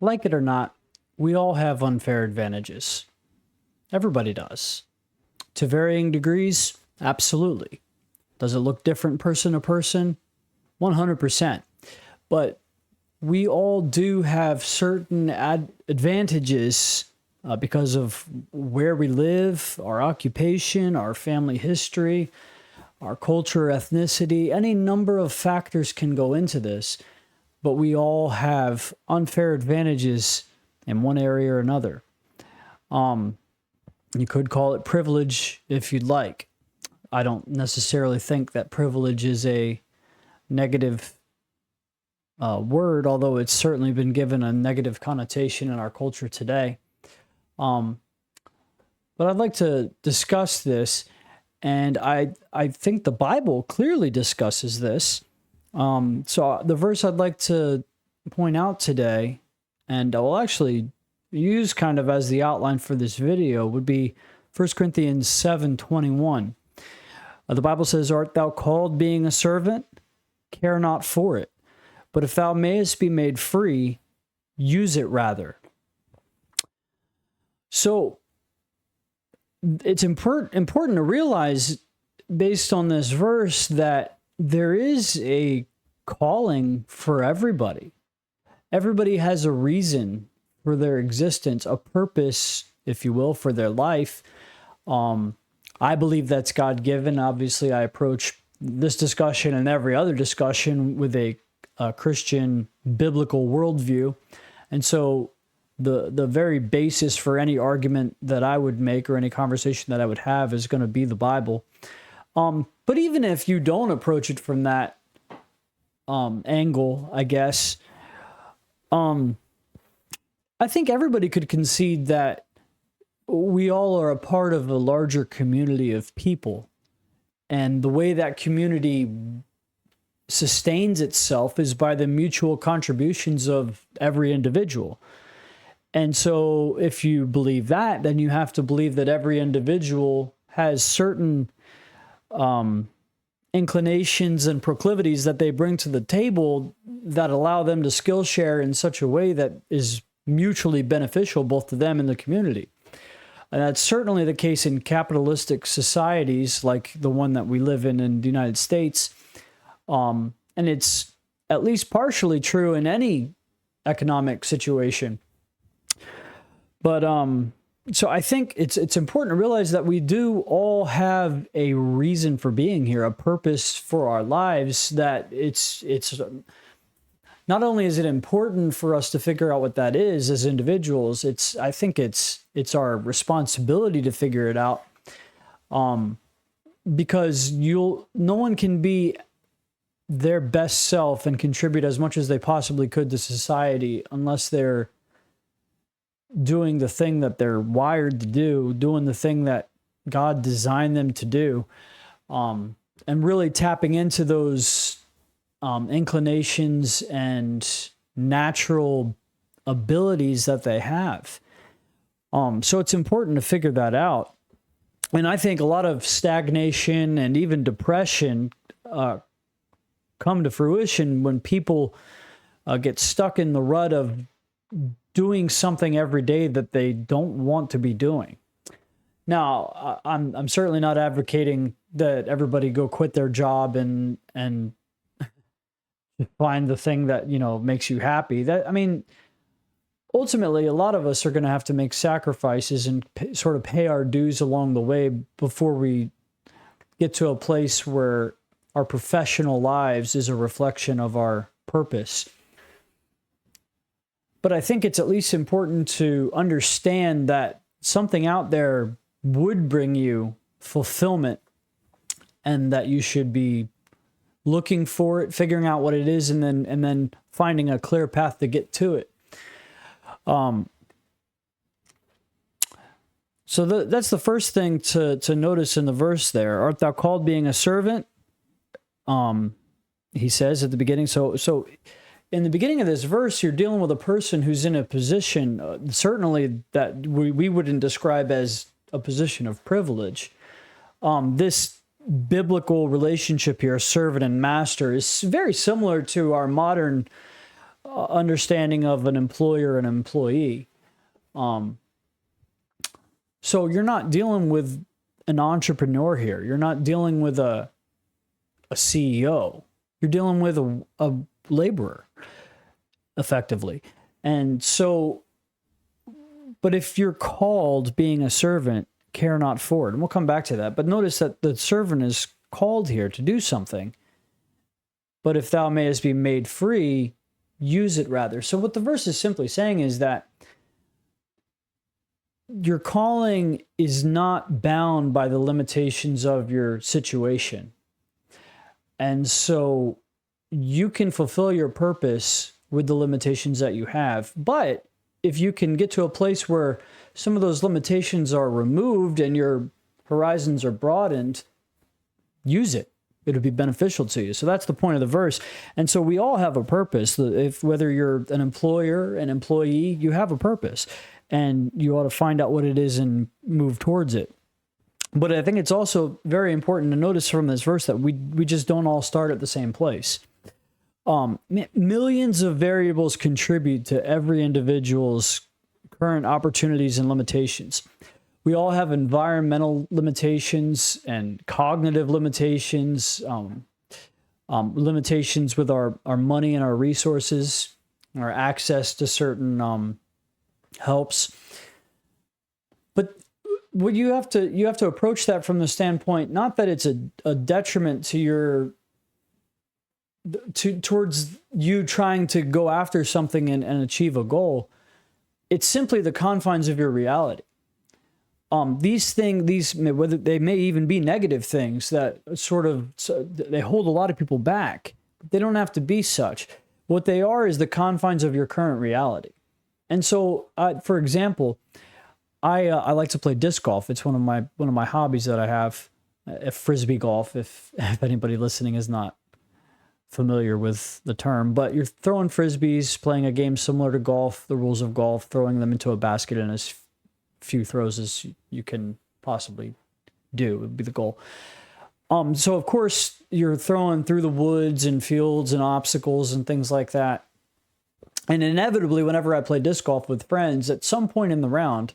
Like it or not, we all have unfair advantages. Everybody does. To varying degrees, absolutely. Does it look different person to person? 100%. But we all do have certain advantages because of where we live, our occupation, our family history, our culture, ethnicity. Any number of factors can go into this, but we all have unfair advantages in one area or another. You could call it privilege if you'd like. I don't necessarily think that privilege is a negative word, although it's certainly been given a negative connotation in our culture today. But I'd like to discuss this, and I think the Bible clearly discusses this. So the verse I'd like to point out today, and I will actually use kind of as the outline for this video, would be 1 Corinthians 7:21. The Bible says, "Art thou called being a servant? Care not for it. But if thou mayest be made free, use it rather." So it's important to realize, based on this verse, that there is a calling for everybody. Everybody has a reason for their existence, a purpose, if you will, for their life. I believe that's God-given. Obviously, I approach this discussion and every other discussion with a Christian biblical worldview. And so the very basis for any argument that I would make or any conversation that I would have is going to be the Bible. But even if you don't approach it from that angle, I guess, I think everybody could concede that we all are a part of a larger community of people. And the way that community sustains itself is by the mutual contributions of every individual. And so if you believe that, then you have to believe that every individual has certain inclinations and proclivities that they bring to the table that allow them to skill share in such a way that is mutually beneficial both to them and the community. And that's certainly the case in capitalistic societies like the one that we live in the United States. And it's at least partially true in any economic situation. But so I think it's important to realize that we do all have a reason for being here, a purpose for our lives, that it's not only is it important for us to figure out what that is as individuals, I think it's our responsibility to figure it out. Because no one can be their best self and contribute as much as they possibly could to society unless they're doing the thing that they're wired to do, doing the thing that God designed them to do, and really tapping into those inclinations and natural abilities that they have. So it's important to figure that out. And I think a lot of stagnation and even depression come to fruition when people get stuck in the rut of doing something every day that they don't want to be doing. Now, I'm certainly not advocating that everybody go quit their job and find the thing that, makes you happy. Ultimately, a lot of us are going to have to make sacrifices and sort of pay our dues along the way before we get to a place where our professional lives is a reflection of our purpose. But I think it's at least important to understand that something out there would bring you fulfillment and that you should be looking for it, figuring out what it is, and then finding a clear path to get to it. So that's the first thing to notice in the verse there. Art thou called being a servant? He says at the beginning. So in the beginning of this verse, you're dealing with a person who's in a position, certainly that we wouldn't describe as a position of privilege. This biblical relationship here, servant and master, is very similar to our modern understanding of an employer and employee. So you're not dealing with an entrepreneur here. You're not dealing with a CEO. You're dealing with a laborer, effectively. And so, but if you're called being a servant, care not for it. And we'll come back to that. But notice that the servant is called here to do something. But if thou mayest be made free, use it rather. So what the verse is simply saying is that your calling is not bound by the limitations of your situation. And so you can fulfill your purpose with the limitations that you have. But if you can get to a place where some of those limitations are removed and your horizons are broadened, use it. It'll be beneficial to you. So that's the point of the verse. And so we all have a purpose. If whether you're an employer, an employee, you have a purpose. And you ought to find out what it is and move towards it. But I think it's also very important to notice from this verse that we just don't all start at the same place. Millions of variables contribute to every individual's current opportunities and limitations. We all have environmental limitations and cognitive limitations, limitations with our money and our resources, our access to certain helps. But what you have to approach that from the standpoint, not that it's a detriment to towards you trying to go after something and achieve a goal. It's simply the confines of your reality. Whether they may even be negative things that they hold a lot of people back. They don't have to be such. What they are is the confines of your current reality. And so, for example, I like to play disc golf. It's one of my hobbies that I have. Frisbee golf, if anybody listening is not familiar with the term, but you're throwing frisbees, playing a game similar to golf, the rules of golf, throwing them into a basket in as few throws as you can possibly do would be the goal. So of course you're throwing through the woods and fields and obstacles and things like that. And inevitably, whenever I play disc golf with friends, at some point in the round,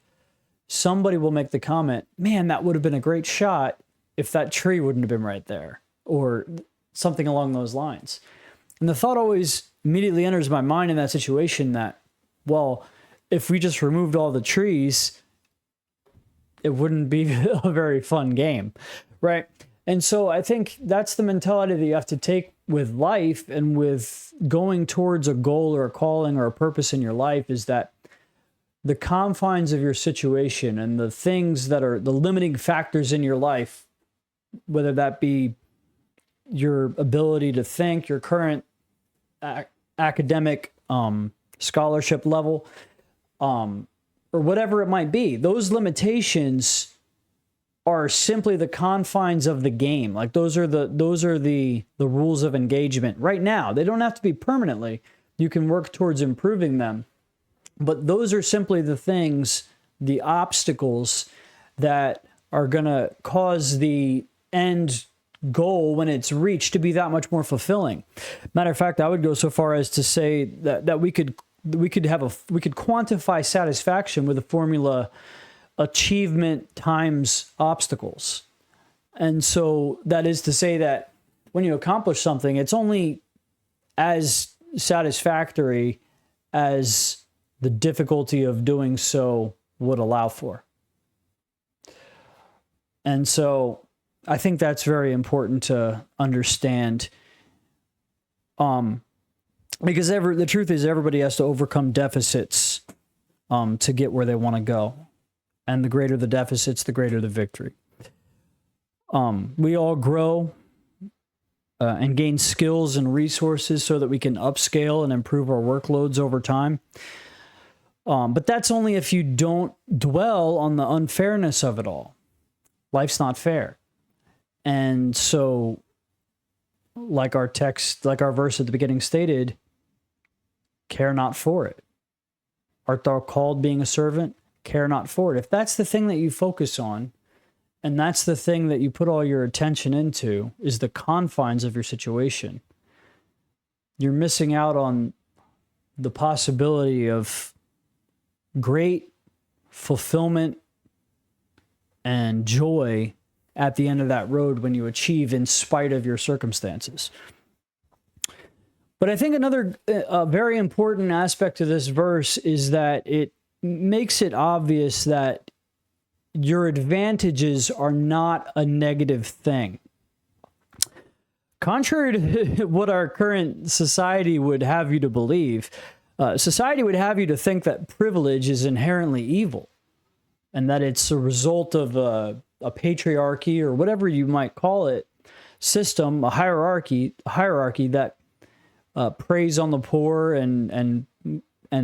somebody will make the comment, man, that would have been a great shot if that tree wouldn't have been right there, or something along those lines. And the thought always immediately enters my mind in that situation that, well, if we just removed all the trees, it wouldn't be a very fun game, right? And so I think that's the mentality that you have to take with life and with going towards a goal or a calling or a purpose in your life, is that the confines of your situation and the things that are the limiting factors in your life, whether that be your ability to think, your current academic scholarship level, or whatever it might be, those limitations are simply the confines of the game. Like those are the rules of engagement right now. They don't have to be permanently. You can work towards improving them. But those are simply the things, the obstacles that are going to cause the end goal when it's reached to be that much more fulfilling. Matter of fact, I would go so far as to say that we could quantify satisfaction with the formula achievement times obstacles. And so that is to say that when you accomplish something, it's only as satisfactory as the difficulty of doing so would allow for. And so I think that's very important to understand. Because the truth is everybody has to overcome deficits to get where they want to go. And the greater the deficits, the greater the victory. We all grow and gain skills and resources so that we can upscale and improve our workloads over time. But that's only if you don't dwell on the unfairness of it all. Life's not fair. And so, like our verse at the beginning stated, care not for it. Art thou called being a servant? Care not for it. If that's the thing that you focus on, and that's the thing that you put all your attention into, is the confines of your situation, you're missing out on the possibility of great fulfillment and joy at the end of that road when you achieve in spite of your circumstances. But I think another very important aspect of this verse is that it makes it obvious that your advantages are not a negative thing. Contrary to what our current society would have you to believe, society would have you to think that privilege is inherently evil and that it's a result of a patriarchy or whatever you might call it, system, a hierarchy that preys on the poor and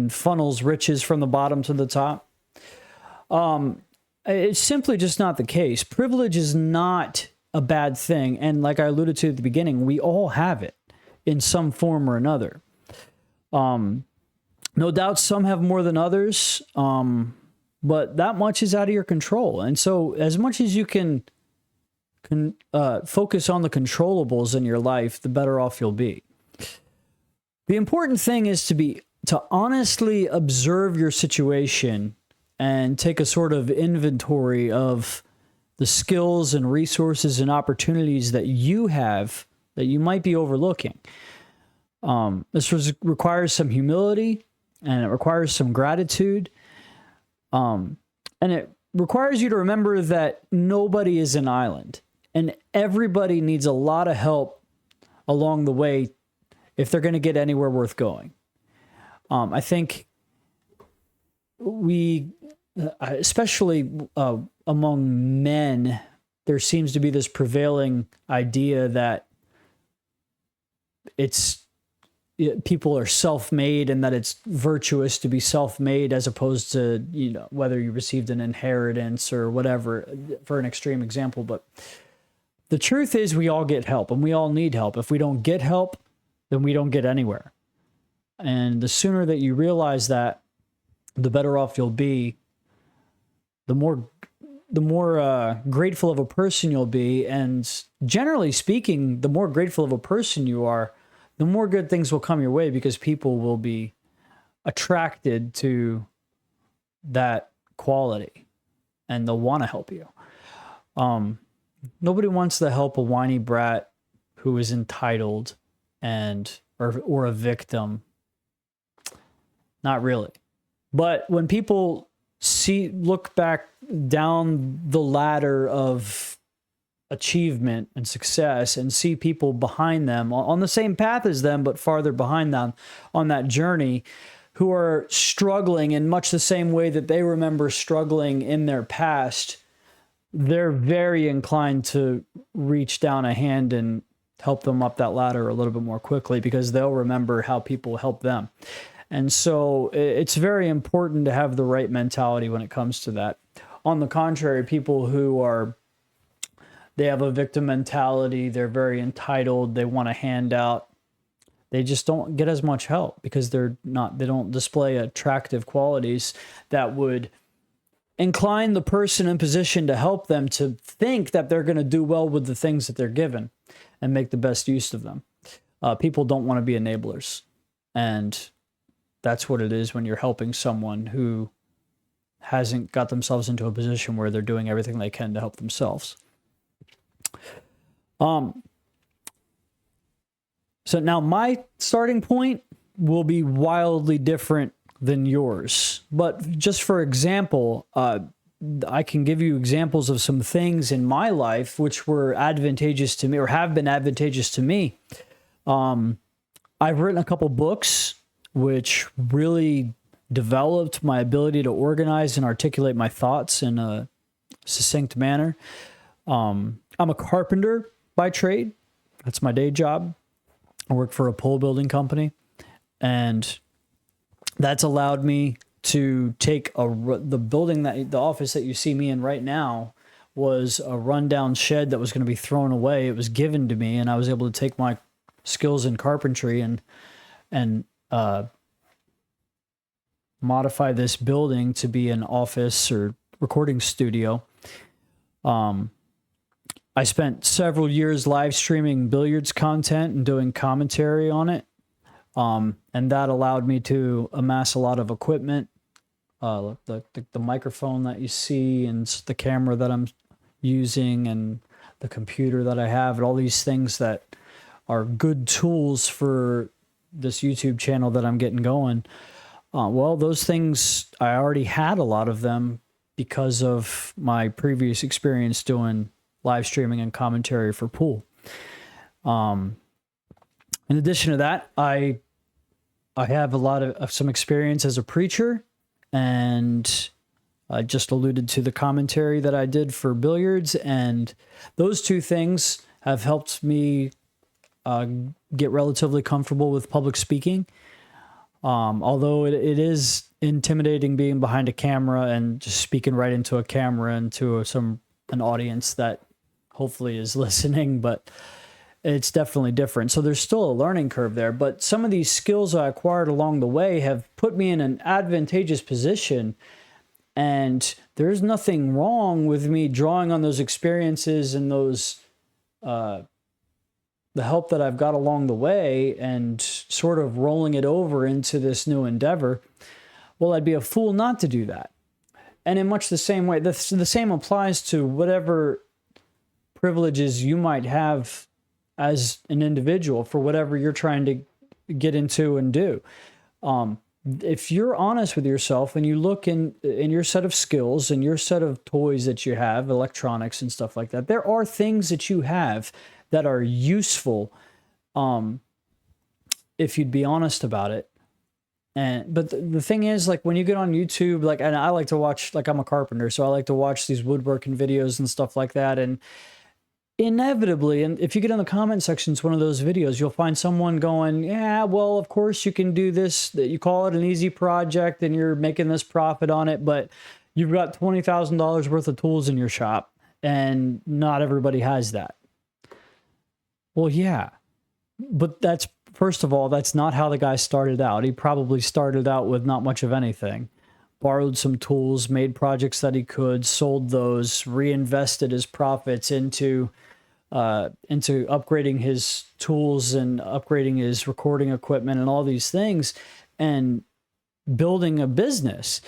funnels riches from the bottom to the top. It's simply just not the case. Privilege is not a bad thing. And like I alluded to at the beginning, we all have it in some form or another. No doubt some have more than others, but that much is out of your control. And so as much as you can focus on the controllables in your life, the better off you'll be. The important thing is to honestly observe your situation and take a sort of inventory of the skills and resources and opportunities that you have that you might be overlooking. This requires some humility, and it requires some gratitude. And it requires you to remember that nobody is an island, and everybody needs a lot of help along the way if they're going to get anywhere worth going. I think we, especially among men, there seems to be this prevailing idea that people are self-made and that it's virtuous to be self-made as opposed to, whether you received an inheritance or whatever, for an extreme example. But the truth is we all get help and we all need help. If we don't get help, then we don't get anywhere. And the sooner that you realize that, the better off you'll be. The more grateful of a person you'll be, and generally speaking, the more grateful of a person you are, the more good things will come your way because people will be attracted to that quality and they'll want to help you. Nobody wants to help a whiny brat who is entitled or a victim. Not really. But when people look back down the ladder of achievement and success and see people behind them on the same path as them, but farther behind them on that journey, who are struggling in much the same way that they remember struggling in their past, they're very inclined to reach down a hand and help them up that ladder a little bit more quickly because they'll remember how people helped them. And so it's very important to have the right mentality when it comes to that. On the contrary, people who they have a victim mentality, they're very entitled, they want a handout, they just don't get as much help because they don't display attractive qualities that would incline the person in position to help them to think that they're going to do well with the things that they're given and make the best use of them. People don't want to be enablers. And that's what it is when you're helping someone who hasn't got themselves into a position where they're doing everything they can to help themselves. So now my starting point will be wildly different than yours. But just for example, I can give you examples of some things in my life which were advantageous to me or have been advantageous to me. I've written a couple books which really developed my ability to organize and articulate my thoughts in a succinct manner. I'm a carpenter by trade. That's my day job. I work for a pole building company, and that's allowed me to take the office that you see me in right now was a rundown shed that was going to be thrown away. It was given to me, and I was able to take my skills in carpentry and modify this building to be an office or recording studio. I spent several years live streaming billiards content and doing commentary on it. And that allowed me to amass a lot of equipment, the microphone that you see, and the camera that I'm using, and the computer that I have, and all these things that are good tools for this YouTube channel that I'm getting going. Well, those things, I already had a lot of them because of my previous experience doing live streaming and commentary for pool. In addition to that, I have a lot of some experience as a preacher, and I just alluded to the commentary that I did for billiards, and those two things have helped me get relatively comfortable with public speaking. Although it is intimidating being behind a camera and just speaking right into a camera and to an audience that hopefully is listening, but it's definitely different. So there's still a learning curve there, but some of these skills I acquired along the way have put me in an advantageous position, and there's nothing wrong with me drawing on those experiences and those the help that I've got along the way and sort of rolling it over into this new endeavor. Well, I'd be a fool not to do that. And in much the same way, the same applies to whatever privileges you might have as an individual for whatever you're trying to get into and do. If you're honest with yourself and you look in your set of skills and your set of toys that you have, electronics and stuff like that, there are things that you have that are useful, if you'd be honest about it. But the thing is, like, when you get on YouTube, like, and I like to watch, like, I'm a carpenter, so I like to watch these woodworking videos and stuff like that. And inevitably, and if you get in the comment sections, one of those videos, you'll find someone going, yeah, well, of course you can do this, that you call it an easy project and you're making this profit on it, but you've got $20,000 worth of tools in your shop, and not everybody has that. Well, yeah, but that's, first of all, that's not how the guy started out. He probably started out with not much of anything, borrowed some tools, made projects that he could, sold those, reinvested his profits into upgrading his tools and upgrading his recording equipment and all these things, and building a business.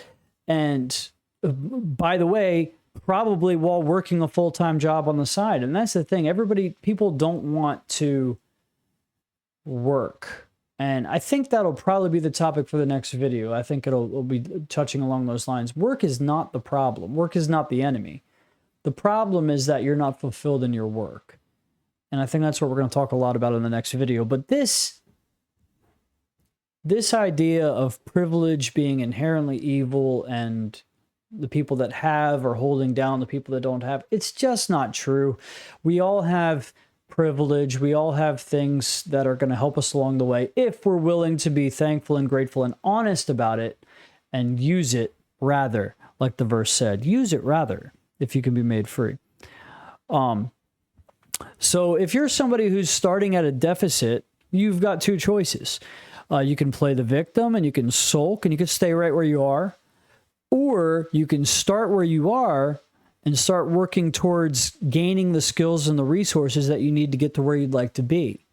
And by the way, probably while working a full-time job on the side. And that's the thing. People don't want to work. And I think that'll probably be the topic for the next video. I think it'll be touching along those lines. Work is not the problem. Work is not the enemy. The problem is that you're not fulfilled in your work. And I think that's what we're going to talk a lot about in the next video. But this idea of privilege being inherently evil and the people that have are holding down the people that don't have, it's just not true. We all have privilege. We all have things that are going to help us along the way if we're willing to be thankful and grateful and honest about it and use it rather, like the verse said. Use it rather if you can be made free. So if you're somebody who's starting at a deficit, you've got two choices. You can play the victim and you can sulk and you can stay right where you are. Or you can start where you are and start working towards gaining the skills and the resources that you need to get to where you'd like to be.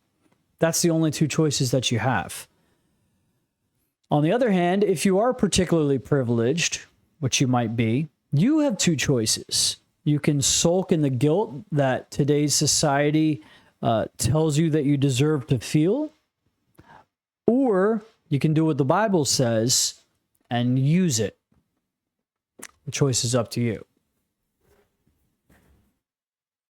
That's the only two choices that you have. On the other hand, if you are particularly privileged, which you might be, you have two choices. You can sulk in the guilt that today's society tells you that you deserve to feel, or you can do what the Bible says and use it. The choice is up to you.